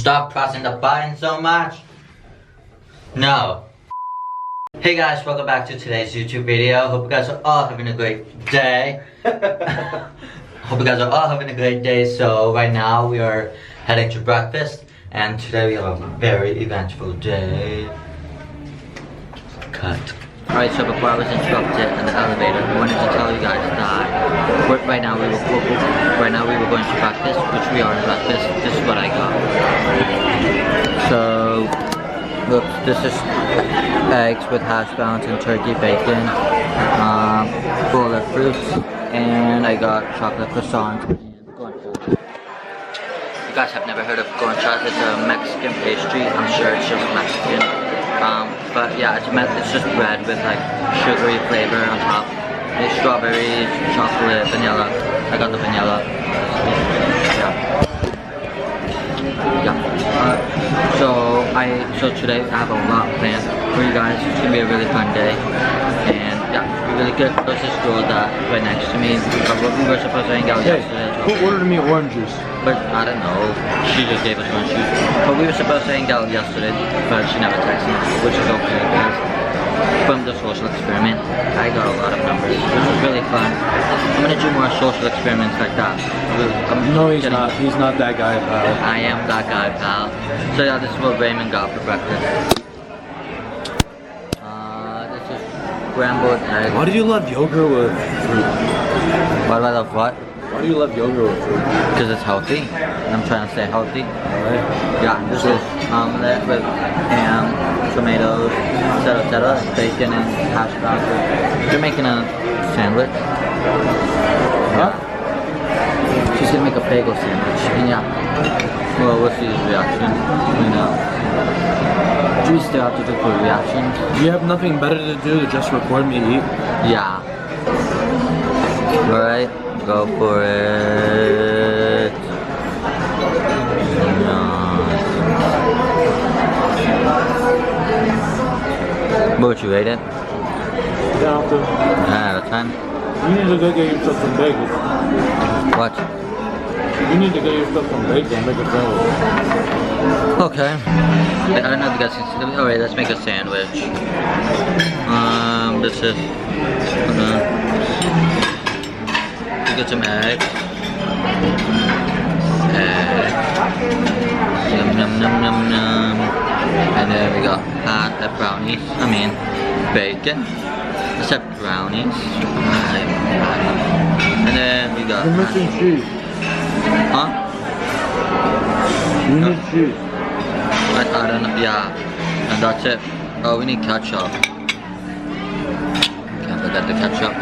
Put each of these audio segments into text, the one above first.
stop pressing the button so much? No. Hey guys, welcome back to today's YouTube video. Hope you guys are all having a great day. Hope you guys are all having a great day. So right now we are heading to breakfast, and today we have a very eventful day. Cut. Alright, so before I was interrupted in the elevator, I wanted to tell you guys that right now we were going to breakfast, which we are in breakfast. This is what I got. So, look, this is eggs with hash browns and turkey bacon, bowl of fruits, and I got chocolate croissant and guanciale. You guys have never heard of guanciale? It's a Mexican pastry. I'm sure it's just Mexican. But yeah, it's just bread with like sugary flavor on top. There's strawberries, chocolate, vanilla. I got the vanilla. So today I have a lot planned for you guys. It's gonna be a really fun day, and yeah, it's gonna be really good. There's this girl that right next to me. We were supposed to hang out yesterday. Who ordered me orange juice? But I don't know. She just gave us orange juice. But we were supposed to hang out yesterday, but she never texted me, which is okay because from the social experiment, I got a lot of numbers, which was really fun. I'm gonna do more social experiments like that. No, he's not. He's not that guy, pal. I am that guy, pal. So yeah, this is what Raymond got for breakfast. This is scrambled eggs. Why do you love yogurt with fruit? Why do I love what? Why do you love yogurt with fruit? Because it's healthy. I'm trying to stay healthy. Alright. Yeah, this is omelet with ham, tomatoes, etc., bacon and hash browns. You're making a sandwich. Huh? She's gonna make a bagel sandwich. And yeah, well, we'll see his reaction. You know. Do we still have to do for reactions? Do you have nothing better to do to just record me eat? Yeah. Alright, go for it. What would you rate it? Down to 10 out of 10. You need to go get yourself some bacon. What? You need to get yourself some bacon and make a sandwich. Okay. I don't know if you guys can see. Alright, let's make a sandwich. This is get some eggs. Yum num num num num. And then we got brownies. I mean bacon. Except brownies. And then we got. You're missing cheese. Huh? You need cheese. I don't know. Yeah. And that's it. Oh, we need ketchup. Can't forget the ketchup.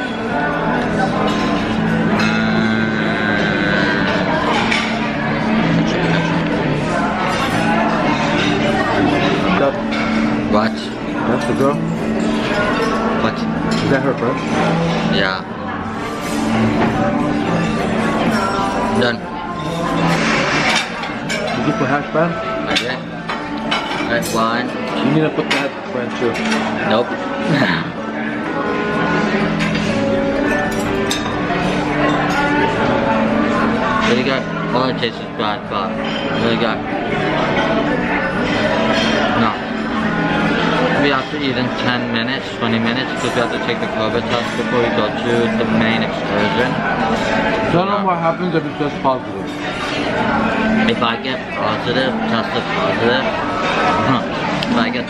What? That's the girl? What? Is that her friend? Yeah. Done. Did you put hash brown? I did. Alright, one. You need to put that friend too. Nope. Really good. All it tastes is bad, but really good. No. We have to eat in 10 minutes, 20 minutes, because we have to take the COVID test before we go to the main excursion. Tell them what happens if it's just positive. If I get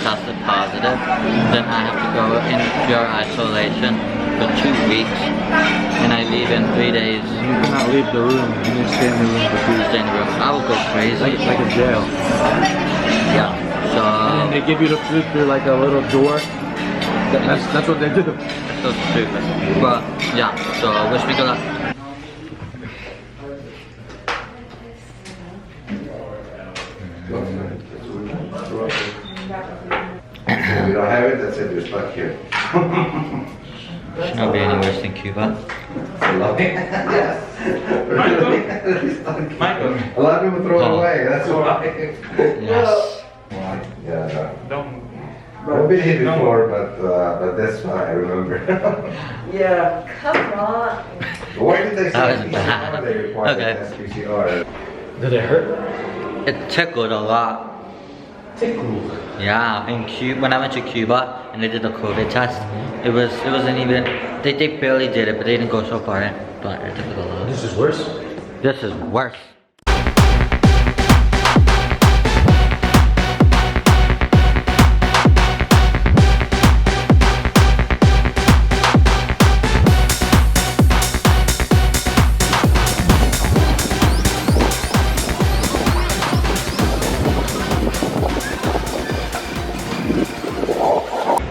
tested positive, then I have to go in pure isolation for 2 weeks, and I leave in 3 days. You cannot leave the room. You need to stay in the room for 2 weeks. Stay in the room. I will go crazy. Like a jail. Yeah. So. And they give you the food through like a little door. That's what they do. It's so stupid. But yeah. So wish me good luck. If you don't have it, that's it, you're stuck here. Should not be any worse than Cuba. Yes. Michael. A lot of people throw it away, that's why. Yes. Yeah, Don't. I've been here before, but this one I remember. Yeah, come on. Why did they That say was bad. PCR? They required Okay. an SPCR. Did it hurt? It tickled a lot. Tickled. Yeah, in Cuba, when I went to Cuba and they did the COVID test, it wasn't even, they barely did it, but they didn't go so far in. But it tickled a lot. This is worse? This is worse.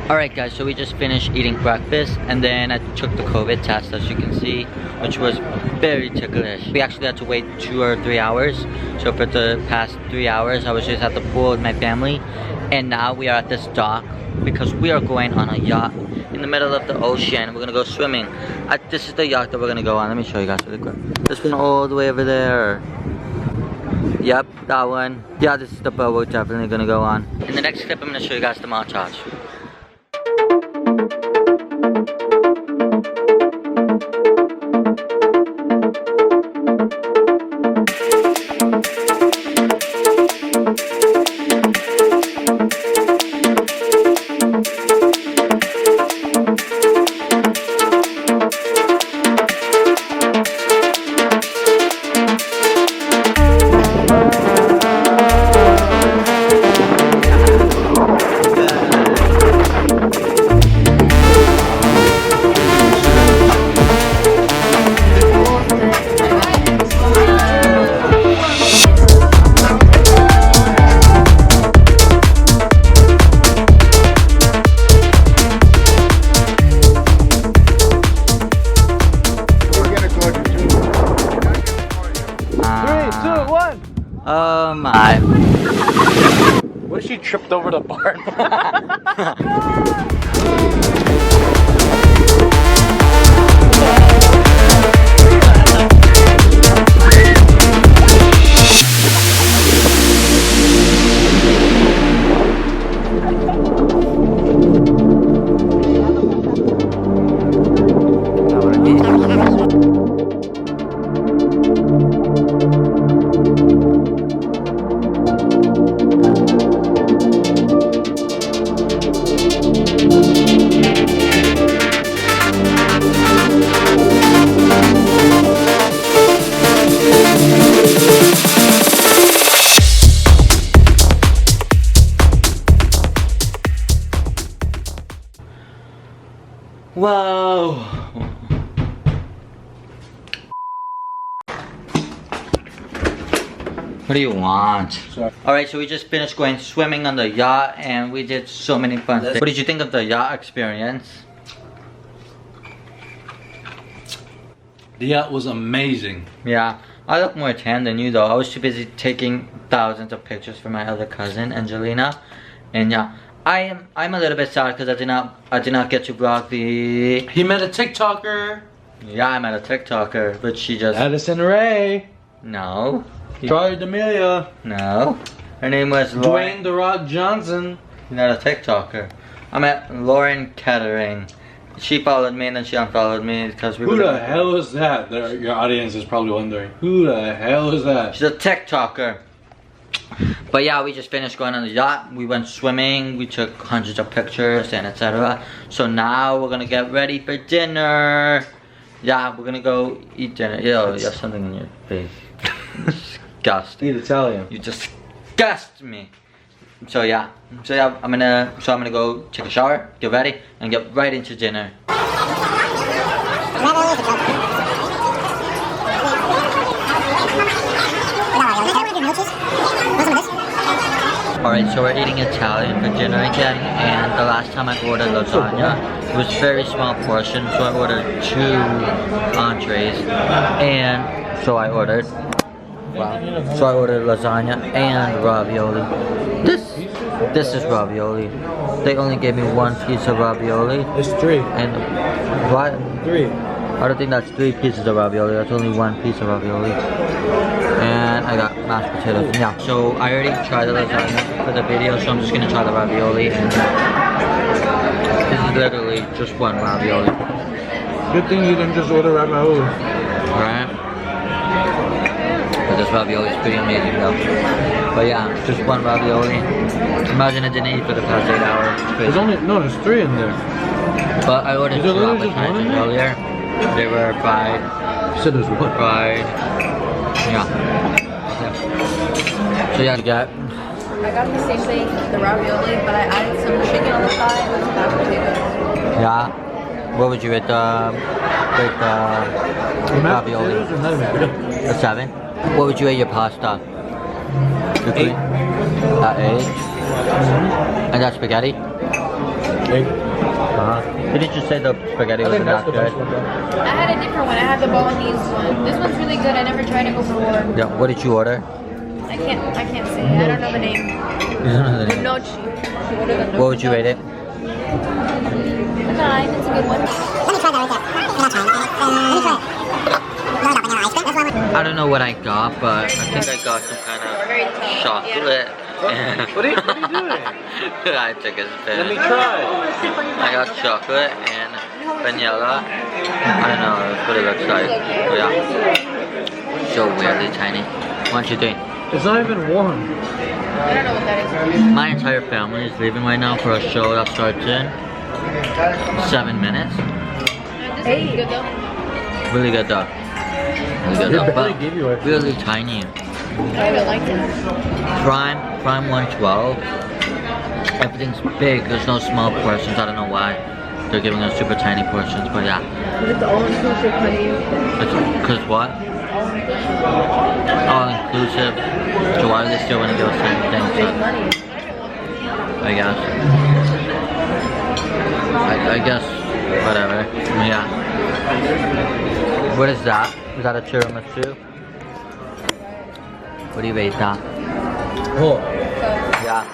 Alright guys, so we just finished eating breakfast and then I took the COVID test, as you can see, which was very ticklish. We actually had to wait 2 or 3 hours. So for the past 3 hours I was just at the pool with my family, and now we are at this dock because we are going on a yacht in the middle of the ocean. We're gonna go swimming. This is the yacht that we're gonna go on. Let me show you guys really quick. This one all the way over there. Yep, that one. Yeah, this is the boat we're definitely gonna go on. In the next clip I'm gonna show you guys the montage. Oh my. What if she tripped over the bar? Whoa. What do you want? Alright, so we just finished going swimming on the yacht and we did so many fun things. What did you think of the yacht experience? The yacht was amazing. Yeah, I look more tan than you though. I was too busy taking thousands of pictures for my other cousin, Angelina. And yeah, I'm a little bit sad because I did not get to vlog the... He met a TikToker. Yeah, I met a TikToker, but she just... Addison Rae. No. Charlie D'Amelio. No. Her name was Lauren. Dwayne The Rock Johnson. Not a TikToker. I met Lauren Kettering. She followed me and then she unfollowed me because we Who the hell is that? Your audience is probably wondering. Who the hell is that? She's a TikToker. But yeah, we just finished going on the yacht. We went swimming. We took hundreds of pictures and etc. So now we're gonna get ready for dinner. Yeah, we're gonna go eat dinner. Yo, you have something in your face. Disgusting. Eat Italian. You disgust me. So yeah, I'm gonna go take a shower, get ready, and get right into dinner. Alright, so we're eating Italian for dinner again, and the last time I ordered lasagna, it was very small portion, so I ordered 2 entrees, and so I ordered lasagna and ravioli. This is ravioli. They only gave me 1 piece of ravioli. It's 3. And what? 3. I don't think that's 3 pieces of ravioli. That's only 1 piece of ravioli. And I got mashed potatoes. Yeah. So I already tried the lasagna for the video, so I'm just gonna try the ravioli. And this is literally just 1 ravioli. Good thing you didn't just order ravioli. Alright. But this ravioli is pretty amazing though. But yeah, just one ravioli. Imagine I didn't eat for the past 8 hours. It's There's crazy. there's 3 in there. But I ordered Is there 2 literally just one in appetizers there? earlier. They were fried. You said there's 1. Fried. Yeah. So yeah, you got. I got the same thing, the ravioli, but I added some chicken on the side with some mashed potatoes. Yeah. What would you rate the ravioli? Potatoes are not even good. A 7. What would you rate your pasta? Your 8. 8. And that spaghetti? 8. Didn't you say the spaghetti I think wasn't that's that the best good? one though. I had a different one. I had the bolognese one. This one's really good. I never tried it before. Yeah. What did you order? I can't say. I don't know the name. You don't know the name. Nochi. She ordered a What would you rate it? 9. It's a good one. I don't know what I got, but I think I got some kind of chocolate. What are you doing? I took a spin. Let me try. I got chocolate and vanilla. I don't know what it looks like. But yeah. So weirdly tiny. 1, 2, 3. It's not even warm. I don't know what that is. My entire family is leaving right now for a show that starts in 7 minutes. This is good though. Really good though. Really good though. They But give you a- really tiny. I haven't liked it. Prime 112. Everything's big. There's no small portions. I don't know why they're giving us super tiny portions, but yeah. It's all inclusive, honey. Because what? All inclusive. So why do they still want to give us certain things? Big money. I guess. I guess. Whatever. Yeah. What is that? Is that a tiramisu? What do you rate that? Oh. Yeah.